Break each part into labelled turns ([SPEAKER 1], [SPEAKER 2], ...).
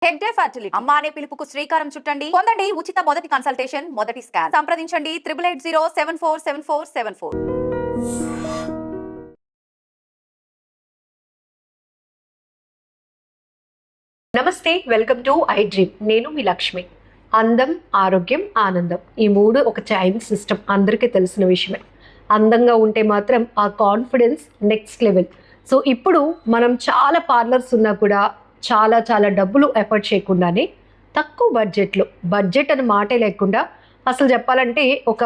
[SPEAKER 1] Hegde fertility అమ్మ అనే పిలుపుకు శ్రీకారం చుట్టండి. పొందండి ఉచిత మొదటి కన్సల్టేషన్, మొదటి స్కాన్. సంప్రదించండి 8880747474.
[SPEAKER 2] నమస్తే, వెల్కమ్ టు ఐ డ్రీమ్. నేను మీ లక్ష్మి. అందం, ఆరోగ్యం, ఆనందం, ఈ మూడు ఒక చైన్ సిస్టమ్, అందరికీ తెలిసిన విషయమే. అందంగా ఉంటే మాత్రం ఆ కాన్ఫిడెన్స్ నెక్స్ట్ లెవెల్. సో ఇప్పుడు మనం చాలా పార్లర్స్ ఉన్నా కూడా చాలా చాలా డబ్బులు ఎఫర్ట్ చేయకుండానే తక్కువ బడ్జెట్లో, బడ్జెట్ అని మాటే లేకుండా, అసలు చెప్పాలంటే ఒక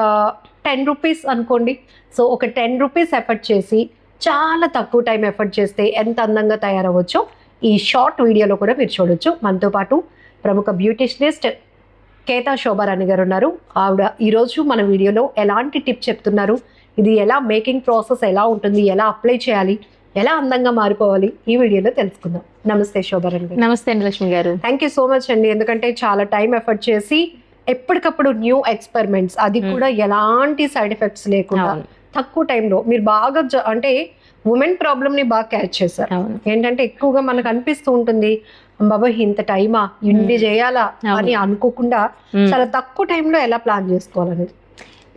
[SPEAKER 2] 10 రూపీస్ అనుకోండి. సో ఒక 10 రూపీస్ ఎఫర్ట్ చేసి చాలా తక్కువ టైం ఎఫర్ట్ చేస్తే ఎంత అందంగా తయారవ్వచ్చో ఈ షార్ట్ వీడియోలో కూడా మీరు చూడొచ్చు. మనతో పాటు ప్రముఖ బ్యూటిషనిస్ట్ కేతా శోభారాణి గారు ఉన్నారు. ఆవిడ ఈరోజు మన వీడియోలో ఎలాంటి టిప్ చెప్తున్నారు, ఇది ఎలా మేకింగ్ ప్రాసెస్ ఎలా ఉంటుంది, ఎలా అప్లై చేయాలి, ఎలా అందంగా మారిపోవాలి, ఈ వీడియోలో తెలుసుకుందాం. నమస్తే శోభారాణి గారు.
[SPEAKER 3] నమస్తే అండి లక్ష్మి గారు.
[SPEAKER 2] థ్యాంక్ యూ సో మచ్ అండి. ఎందుకంటే చాలా టైం ఎఫర్ట్ చేసి ఎప్పటికప్పుడు న్యూ ఎక్స్పెరిమెంట్స్, అది కూడా ఎలాంటి సైడ్ ఎఫెక్ట్స్ లేకుండా తక్కువ టైంలో మీరు బాగా అంటే ఉమెన్ ప్రాబ్లమ్ ని బాగా క్యాచ్ చేశారు. ఏంటంటే ఎక్కువగా మనకు అనిపిస్తూ ఉంటుంది, బాబా ఇంత టైమా, ఇన్ని చేయాలా అని అనుకోకుండా చాలా తక్కువ టైంలో ఎలా ప్లాన్ చేసుకోవాలనేది.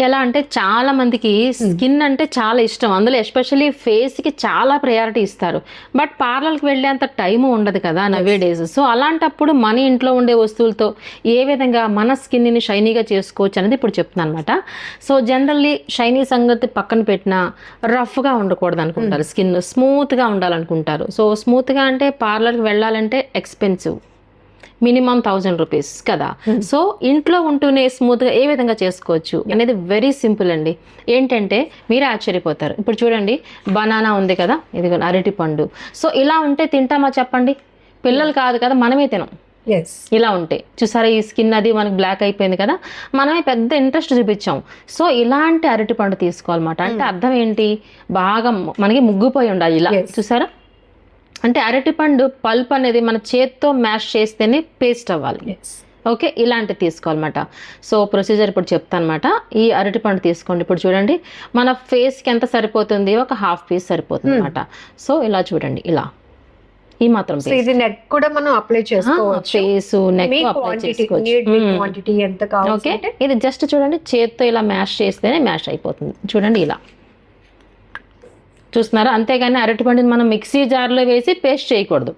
[SPEAKER 3] ఎలా అంటే చాలా మందికి స్కిన్ అంటే చాలా ఇష్టం, అందులో ఎస్పెషల్లీ ఫేస్ కి చాలా ప్రయారిటీ ఇస్తారు. బట్ పార్లర్కి వెళ్ళేంత టైం ఉండదు కదా నవే డేస్. సో అలాంటప్పుడు మన ఇంట్లో ఉండే వస్తువులతో ఏ విధంగా మన స్కిన్ని షైనీగా చేసుకోవచ్చు అనేది ఇప్పుడు చెప్తున్నాను అనమాట. సో జనరల్లీ షైనీ సంగతి పక్కన పెట్టినా రఫ్గా ఉండకూడదు అనుకుంటారు, స్కిన్ స్మూత్గా ఉండాలనుకుంటారు. సో స్మూత్గా అంటే పార్లర్కి వెళ్ళాలంటే ఎక్స్పెన్సివ్, మినిమం 1000 రూపీస్ కదా. సో ఇంట్లో ఉంటూనే స్మూత్గా ఏ విధంగా చేసుకోవచ్చు అనేది వెరీ సింపుల్ అండి. ఏంటంటే మీరు ఆశ్చర్యపోతారు. ఇప్పుడు చూడండి, బనానా ఉంది కదా, ఇది అరటి పండు. సో ఇలా ఉంటే తింటామా చెప్పండి? పిల్లలు కాదు కదా, మనమే తినం. ఇలా ఉంటే చూసారా, ఈ స్కిన్ అది మనకి బ్లాక్ అయిపోయింది కదా, మనమే పెద్ద ఇంట్రెస్ట్ చూపించాం. సో ఇలాంటి అరటి పండు తీసుకోవాలన్నమాట. అంటే అర్థం ఏంటి, బాగా మనకి ముగ్గిపోయి ఉండాలి. ఇలా చూసారా, అంటే అరటిపండు పల్ప్ అనేది మన చేత్తో మ్యాష్ చేస్తేనే పేస్ట్ అవ్వాలి. ఓకే, ఇలాంటివి తీసుకోవాలన్నమాట. సో ప్రొసీజర్ ఇప్పుడు చెప్తాను అనమాట. ఈ అరటిపండు తీసుకోండి. ఇప్పుడు చూడండి, మన ఫేస్కి ఎంత సరిపోతుంది, ఒక హాఫ్ పీస్ సరిపోతుంది అనమాట. సో ఇలా చూడండి, ఇలా ఈ మాత్రం
[SPEAKER 2] ఇది నెక్ కూడా మనం అప్లై చేసుకోవచ్చు.
[SPEAKER 3] ఫేస్ నెక్ అప్లై చేసుకోవచ్చు. ఓకే, ఇది జస్ట్ చూడండి, చేత్తో ఇలా మ్యాష్ చేస్తేనే మ్యాష్ అయిపోతుంది. చూడండి ఇలా చూస్తున్నారా. అంతేగాని అరటిపండుని మనం మిక్సీ జార్లో వేసి పేస్ట్ చేయకూడదు.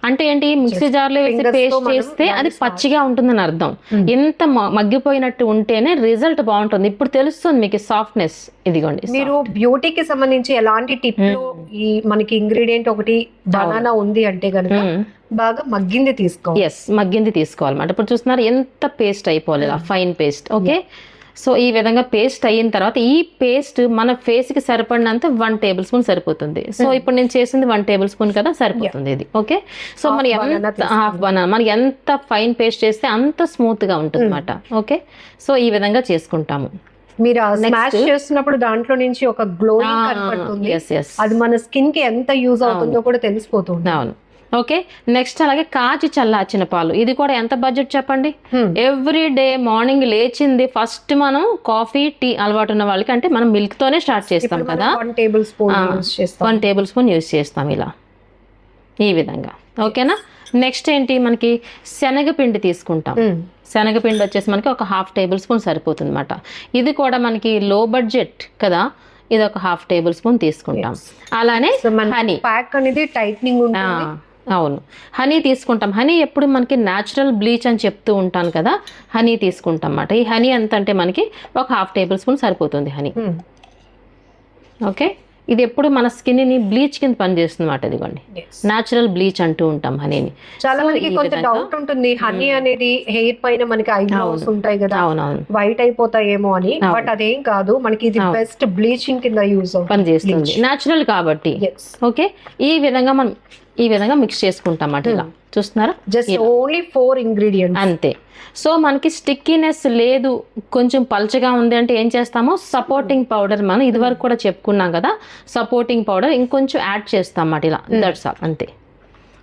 [SPEAKER 3] అంటే ఏంటి, మిక్సీ జార్లో వేసి పేస్ట్ చేస్తే అది పచ్చిగా ఉంటుందని అర్థం. ఎంత మగ్గిపోయినట్టు ఉంటేనే రిజల్ట్ బాగుంటుంది. ఇప్పుడు తెలుస్తుంది మీకు సాఫ్ట్నెస్. ఇదిగోండి,
[SPEAKER 2] మీరు బ్యూటీకి సంబంధించి ఎలాంటి టిప్ ఈ మనకి ఇంగ్రీడియంట్ ఒకటి బనానా ఉంది అంటే కనుక బాగా మగ్గింది తీసుకోవాలి.
[SPEAKER 3] మగ్గింది తీసుకోవాలన్నమాట. ఇప్పుడు చూస్తున్నారు ఎంత పేస్ట్ అయిపోవాలి, ఫైన్ పేస్ట్. ఓకే, సో ఈ విధంగా పేస్ట్ అయిన తర్వాత ఈ పేస్ట్ మన ఫేస్ కి సరిపడినంత 1 టేబుల్ స్పూన్ సరిపోతుంది. సో ఇప్పుడు నేను చేసింది 1 టేబుల్ స్పూన్ కదా, సరిపోతుంది ఇది. ఓకే, సో మన హాఫ్ బనానా మనకి ఎంత ఫైన్ పేస్ట్ చేస్తే అంత స్మూత్ గా ఉంటుంది అనమాట. ఓకే, సో ఈ విధంగా చేసుకుంటాము.
[SPEAKER 2] మీరు స్మాష్ చేస్తున్నప్పుడు దాంట్లో నుంచి ఒక గ్లోయింగ్ కనపడుతుంది. అది మన స్కిన్ కి ఎంత యూజ్ అవుతుందో కూడా తెలిసిపోతుంది.
[SPEAKER 3] అవును. ఓకే, నెక్స్ట్ అలాగే కాచి చల్లార్చిన పాలు, ఇది కూడా ఎంత బడ్జెట్ చెప్పండి? ఎవ్రీ డే మార్నింగ్ లేచింది ఫస్ట్ మనం కాఫీ టీ అలవాటు ఉన్న వాళ్ళకి, అంటే మనం మిల్క్ తోనే స్టార్ట్ చేస్తాం కదా,
[SPEAKER 2] 1 టేబుల్
[SPEAKER 3] స్పూన్ యూజ్ చేస్తాం ఇలా ఈ విధంగా. ఓకేనా, నెక్స్ట్ ఏంటి, మనకి శనగపిండి తీసుకుంటాం. శనగపిండి వచ్చేసి మనకి ఒక 1/2 టేబుల్ స్పూన్ సరిపోతుంది అనమాట. ఇది కూడా మనకి లో బడ్జెట్ కదా, ఇది ఒక 1/2 టేబుల్ స్పూన్ తీసుకుంటాం. అలానే హనీ
[SPEAKER 2] ప్యాక్ అనేది టైట్నింగ్ ఉంటుంది.
[SPEAKER 3] అవును, హనీ తీసుకుంటాం. హనీ ఎప్పుడు మనకి న్యాచురల్ బ్లీచ్ అని చెప్తూ ఉంటాను కదా, హనీ తీసుకుంటాం అన్నమాట. ఈ హనీ ఎంత అంటే మనకి ఒక 1/2 టేబుల్ స్పూన్ సరిపోతుంది హనీ. ఓకే, ఇది ఎప్పుడు మన స్కిన్ ని బ్లీచ్ కింద పనిచేస్తుంది అన్నమాట. ఇదిగోండి, న్యాచురల్ బ్లీచ్ అంటూ ఉంటాం హనీని.
[SPEAKER 2] చాలా మందికి కొంత డౌట్ ఉంటుంది, హనీ అనేది హెయిర్ పైన మనకి ఐబ్రోస్ ఉంటాయి కదా, వైట్ అయిపోతాయేమో అని. బట్ అదేం కాదు, మనకి ఇది బెస్ట్ బ్లీచింగ్ కింద యూజ్
[SPEAKER 3] పనిచేస్తుంది, న్యాచురల్ కాబట్టి. ఓకే, ఈ విధంగా మిక్స్ చేసుకుంటాం అన్నమాట. ఇలా చూస్తున్నారా,
[SPEAKER 2] జస్ట్ ఓన్లీ 4 ఇంగ్రీడియంట్స్
[SPEAKER 3] అంతే. సో మనకి స్టిక్కీనెస్ లేదు, కొంచెం పల్చగా ఉంది అంటే ఏం చేస్తామో సపోర్టింగ్ పౌడర్, మనం ఇది వరకు కూడా చెప్పుకున్నాం కదా, సపోర్టింగ్ పౌడర్ ఇంకొంచెం యాడ్ చేస్తాం అన్నమాట. ఇలా దట్స్ ఆల్, అంతే.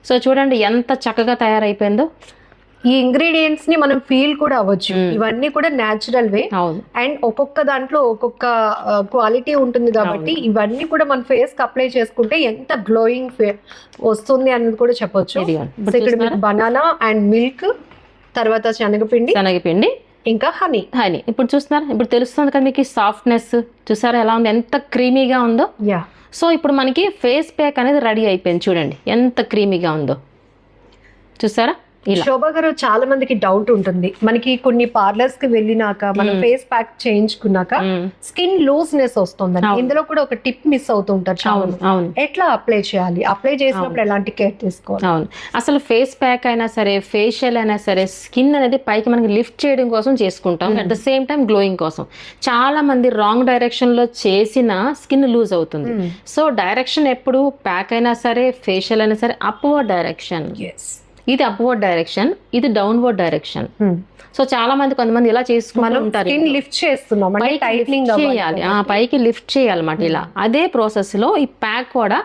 [SPEAKER 3] సో చూడండి ఎంత చక్కగా తయారైపోయిందో.
[SPEAKER 2] ఈ ఇంగ్రీడియంట్స్ ని మనం ఫీల్ కూడా అవ్వచ్చు. ఇవన్నీ కూడా న్యాచురల్ వే
[SPEAKER 3] అవును
[SPEAKER 2] అండ్ ఒక్కొక్క దాంట్లో ఒక్కొక్క క్వాలిటీ ఉంటుంది కాబట్టి ఇవన్నీ కూడా మన ఫేస్ కి అప్లై చేసుకుంటే ఎంత గ్లోయింగ్ వస్తుంది అనేది కూడా చెప్పొచ్చు.
[SPEAKER 3] ఇదిగోండి.
[SPEAKER 2] సో ఇక్కడ మీకు బనానా అండ్ మిల్క్, తర్వాత
[SPEAKER 3] శనగపిండి
[SPEAKER 2] ఇంకా హనీ.
[SPEAKER 3] ఇప్పుడు చూస్తున్నారు, ఇప్పుడు తెలుస్తుంది కదా మీకు సాఫ్ట్నెస్. చూసారా ఎలా ఉంది, ఎంత క్రీమీగా ఉందో.
[SPEAKER 2] యా,
[SPEAKER 3] సో ఇప్పుడు మనకి ఫేస్ ప్యాక్ అనేది రెడీ అయిపోయింది. చూడండి ఎంత క్రీమీగా ఉందో, చూసారా.
[SPEAKER 2] శోభా గారు, చాలా మందికి డౌట్ ఉంటుంది, మనకి కొన్ని పార్లర్స్ కి వెళ్ళినాక మనం ఫేస్ ప్యాక్ చేయించుకున్నాక స్కిన్ లూజ్నెస్ వస్తుంది. ఇందులో కూడా ఒక టిప్ మిస్ అవుతుంటారు చాలా. ఎట్లా అప్లై చేయాలి, అప్లై చేసినప్పుడు ఎలాంటి కేర్ తీసుకోవాలి?
[SPEAKER 3] అవును, అసలు ఫేస్ ప్యాక్ అయినా సరే, ఫేషియల్ అయినా సరే, స్కిన్ అనేది పైకి మనకి లిఫ్ట్ చేయడం కోసం చేసుకుంటాం, at the same time glowing కోసం. చాలా మంది రాంగ్ డైరెక్షన్ లో చేసిన స్కిన్ లూజ్ అవుతుంది. సో డైరెక్షన్ ఎప్పుడు ప్యాక్ అయినా సరే, ఫేషియల్ అయినా సరే, అప్వర్డ్ డైరెక్షన్. ఇది అప్వర్డ్ డైరెక్షన్, ఇది డౌన్వర్డ్ డైరెక్షన్. సో చాలా మంది, కొంతమంది ఇలా చేసుకుంటారు,
[SPEAKER 2] లిఫ్ట్ చేస్తున్నాం,
[SPEAKER 3] చేయాలి, పైకి లిఫ్ట్ చేయాలన్నమాట. ఇలా అదే ప్రాసెస్ లో ఈ ప్యాక్ కూడా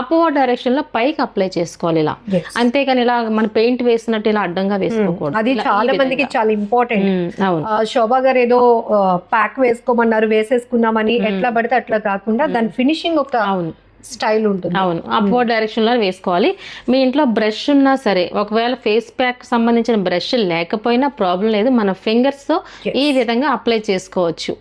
[SPEAKER 3] అప్వర్డ్ డైరెక్షన్ లో పైకి అప్లై చేసుకోవాలి ఇలా. అంతేగాని ఇలా మన పెయింట్ వేసినట్టు ఇలా అడ్డంగా వేసుకోకూడదు.
[SPEAKER 2] అది చాలా మందికి చాలా ఇంపార్టెంట్. శోభా గారు ఏదో ప్యాక్ వేసుకోమన్నారు, వేసేసుకున్నామని ఎట్లా పడితే అట్లా కాకుండా దాని ఫినిషింగ్ ఒక స్టైల్ ఉంటుంది.
[SPEAKER 3] అవును, అప్వర్డ్ డైరెక్షన్ లో వేసుకోవాలి. మీ ఇంట్లో బ్రష్ ఉన్నా సరే, ఒకవేళ ఫేస్ ప్యాక్ సంబంధించిన బ్రష్ లేకపోయినా ప్రాబ్లం లేదు, మన ఫింగర్స్ తో ఈ విధంగా అప్లై చేసుకోవచ్చు.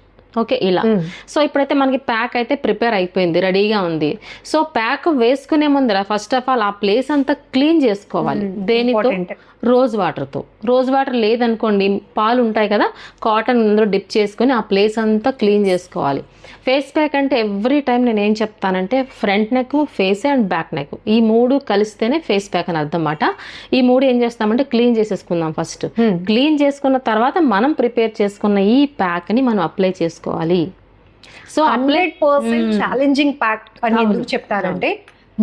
[SPEAKER 3] ఓకే, ఇలా. సో ఇప్పుడైతే మనకి ప్యాక్ అయితే ప్రిపేర్ అయిపోయింది, రెడీగా ఉంది. సో ప్యాక్ వేసుకునే ముందర ఫస్ట్ ఆఫ్ ఆల్ ఆ ప్లేస్ అంతా క్లీన్ చేసుకోవాలి. దేనితో? రోజ్ వాటర్తో. రోజ్ వాటర్ లేదనుకోండి, పాలు ఉంటాయి కదా, కాటన్ అందులో డిప్ చేసుకొని ఆ ప్లేస్ అంతా క్లీన్ చేసుకోవాలి. ఫేస్ ప్యాక్ అంటే ఎవ్రీ టైం నేను ఏం చెప్తానంటే, front neck, face and back neck, ఈ మూడు కలిస్తేనే ఫేస్ ప్యాక్ అని అర్థం అన్నమాట. ఈ మూడు ఏం చేస్తామంటే క్లీన్ చేసేసుకుందాం ఫస్ట్. క్లీన్ చేసుకున్న తర్వాత మనం ప్రిపేర్ చేసుకున్న ఈ ప్యాక్ ని మనం అప్లై చేసుకోవాలి.
[SPEAKER 2] సో 100% ఛాలెంజింగ్ ప్యాక్ అని ఎందుకు చెప్తారంటే,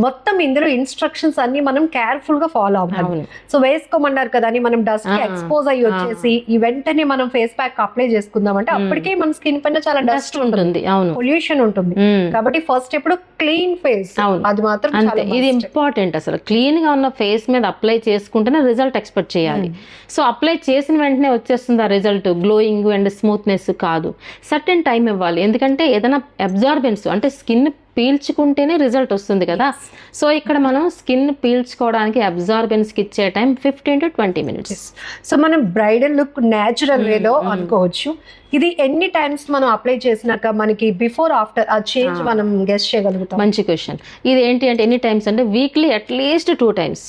[SPEAKER 2] మొత్తం ఇందులో ఇన్స్ట్రక్షన్స్ అన్ని మనం కేర్ఫుల్ గా ఫాలో అవ్వాలి. సో వేసుకోమన్నారు కదా అని మనం డస్ట్ కి ఎక్స్పోజ్ అయ్యి వచ్చేసి ఈ వెంటనే మనం ఫేస్ ప్యాక్ అప్లై చేసుకుందాం అంటే అప్పటికే మన స్కిన్ పైన చాలా డస్ట్ ఉంటుంది, పొల్యూషన్ ఉంటుంది. కాబట్టి ఫస్ట్ ఎప్పుడు క్లీన్ ఫేస్, అది మాత్రం
[SPEAKER 3] ఇది ఇంపార్టెంట్. అసలు క్లీన్ గా ఉన్న ఫేస్ మీద అప్లై చేసుకుంటేనే రిజల్ట్ ఎక్స్పెక్ట్ చేయాలి. సో అప్లై చేసిన వెంటనే వచ్చేస్తుంది ఆ రిజల్ట్, గ్లోయింగ్ అండ్ స్మూత్నెస్ కాదు. సర్టెన్ టైం ఇవ్వాలి, ఎందుకంటే ఏదైనా అబ్జార్బెన్స్ అంటే స్కిన్ పీల్చుకుంటేనే రిజల్ట్ వస్తుంది కదా. సో ఇక్కడ మనం స్కిన్ పీల్చుకోవడానికి, అబ్జార్బెన్స్ కి ఇచ్చే టైం 15 to 20 minutes.
[SPEAKER 2] సో మనం బ్రైడల్ లుక్ న్యాచురల్ వేలో అనుకోవచ్చు. ఇది ఎన్ని టైమ్స్ మనం అప్లై చేసినాక మనకి బిఫోర్ ఆఫ్టర్ ఆ చేంజ్ మనం గెస్ చేయగలుగుతాం?
[SPEAKER 3] మంచి క్వశ్చన్. ఇది ఏంటి అంటే ఎన్ని టైమ్స్ అంటే వీక్లీ అట్లీస్ట్ 2 times.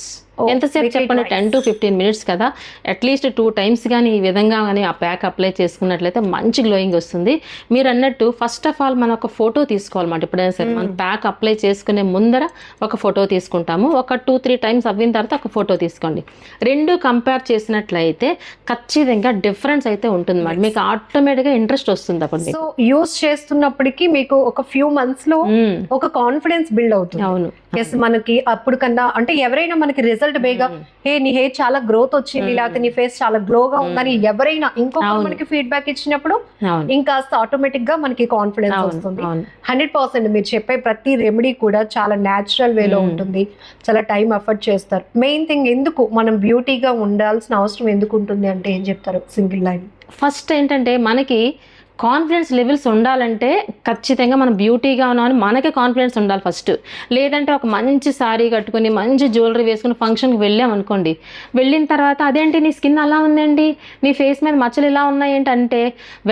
[SPEAKER 3] ఎంతసేపు చెప్పండి, 10 to 15 minutes కదా. అట్లీస్ట్ 2 times కానీ ఈ విధంగా కానీ ఆ ప్యాక్ అప్లై చేసుకున్నట్లయితే మంచి గ్లోయింగ్ వస్తుంది. మీరు అన్నట్టు ఫస్ట్ ఆఫ్ ఆల్ మనం ఒక ఫోటో తీసుకోవాలన్నమాట. ఎప్పుడైనా సరే మనం ప్యాక్ అప్లై చేసుకునే ముందర ఒక ఫోటో తీసుకుంటాము. ఒక 2-3 times అవ్విన తర్వాత ఒక ఫోటో తీసుకోండి. రెండు కంపేర్ చేసినట్లయితే ఖచ్చితంగా డిఫరెన్స్ అయితే ఉంటుంది మాట. మీకు ఆటోమేటిక్గా ఇంట్రెస్ట్ వస్తుంది అప్పుడు.
[SPEAKER 2] సో యూస్ చేస్తున్నప్పటికీ మీకు ఒక ఫ్యూ మంత్స్ లో ఒక కాన్ఫిడెన్స్ బిల్డ్ అవుతుంది.
[SPEAKER 3] అవును,
[SPEAKER 2] ఎస్, మనకి అప్పుడు కన్నా అంటే ఎవరైనా మనకి రిజల్ట్ బేగా నీ హెయిర్ చాలా గ్రోత్ వచ్చింది, లేకపోతే నీ ఫేస్ చాలా గ్లోగా ఉందని ఎవరైనా ఇంకొక మనకి ఫీడ్బ్యాక్ ఇచ్చినప్పుడు ఇంకా ఆటోమేటిక్ గా మనకి కాన్ఫిడెన్స్ వస్తుంది. 100% మీరు చెప్పే ప్రతి రెమెడీ కూడా చాలా న్యాచురల్ వేలో ఉంటుంది, చాలా టైం ఎఫర్ట్ చేస్తారు. మెయిన్ థింగ్, ఎందుకు మనం బ్యూటీగా ఉండాల్సిన అవసరం ఎందుకు ఉంటుంది అంటే ఏం చెప్తారు సింగిల్ లైన్?
[SPEAKER 3] ఫస్ట్ ఏంటంటే మనకి కాన్ఫిడెన్స్ లెవెల్స్ ఉండాలంటే ఖచ్చితంగా మనం బ్యూటీగా ఉన్నామని మనకి కాన్ఫిడెన్స్ ఉండాలి ఫస్ట్. లేదంటే ఒక మంచి సారీ కట్టుకుని మంచి జ్యువెలరీ వేసుకుని ఫంక్షన్కి వెళ్ళాం అనుకోండి, వెళ్ళిన తర్వాత అదేంటి నీ స్కిన్ అలా ఉందండి, నీ ఫేస్ మీద మచ్చలు ఇలా ఉన్నాయేంటి అంటే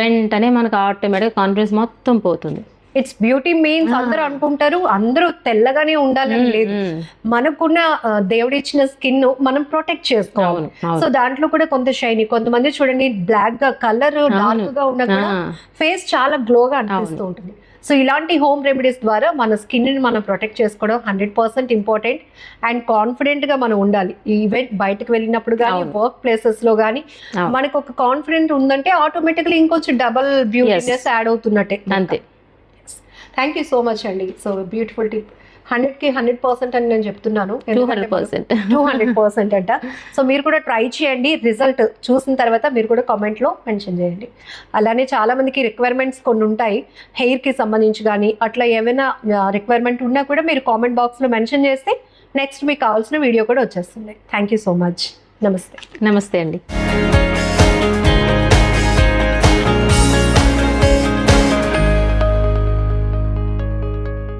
[SPEAKER 3] వెంటనే మనకు ఆటోమేటిక్గా కాన్ఫిడెన్స్ మొత్తం పోతుంది.
[SPEAKER 2] ఇట్స్ బ్యూటీ మీన్స్ అందరూ అనుకుంటారు అందరూ తెల్లగానే ఉండాలని లేదు. మనకున్న దేవుడు ఇచ్చిన స్కిన్ మనం ప్రొటెక్ట్ చేసుకోవాలి. సో దాంట్లో కూడా కొంత షైనీ, కొంతమంది చూడండి బ్లాక్ గా కలర్ డార్క్ గా ఉన్న కూడా ఫేస్ చాలా గ్లోగా అనిపిస్తూ ఉంటుంది. సో ఇలాంటి హోమ్ రెమెడీస్ ద్వారా మన స్కిన్ ని మనం ప్రొటెక్ట్ చేసుకోవడం 100% ఇంపార్టెంట్. అండ్ కాన్ఫిడెంట్ గా మనం ఉండాలి. ఈవెన్ బయటకు వెళ్ళినప్పుడు కానీ, వర్క్ ప్లేసెస్ లో కానీ మనకు ఒక కాన్ఫిడెంట్ ఉందంటే ఆటోమేటిక్లీ ఇంకొంచెం డబల్ బ్యూటీనెస్ యాడ్ అవుతున్నట్టే.
[SPEAKER 3] అంతే.
[SPEAKER 2] థ్యాంక్ యూ సో మచ్ అండి. So beautiful tip. 100కి 100% అని నేను చెప్తున్నాను, 200% అంట. సో మీరు కూడా ట్రై చేయండి, రిజల్ట్ చూసిన తర్వాత మీరు కూడా కామెంట్లో మెన్షన్ చేయండి. అలానే చాలా మందికి రిక్వైర్మెంట్స్ కొన్ని ఉంటాయి, హెయిర్కి సంబంధించి కానీ అట్లా ఏమైనా రిక్వైర్మెంట్ ఉన్నా కూడా మీరు కామెంట్ బాక్స్లో మెన్షన్ చేస్తే నెక్స్ట్ మీకు కావాల్సిన వీడియో కూడా వచ్చేస్తుంది. Thank you so much. నమస్తే.
[SPEAKER 3] నమస్తే అండి.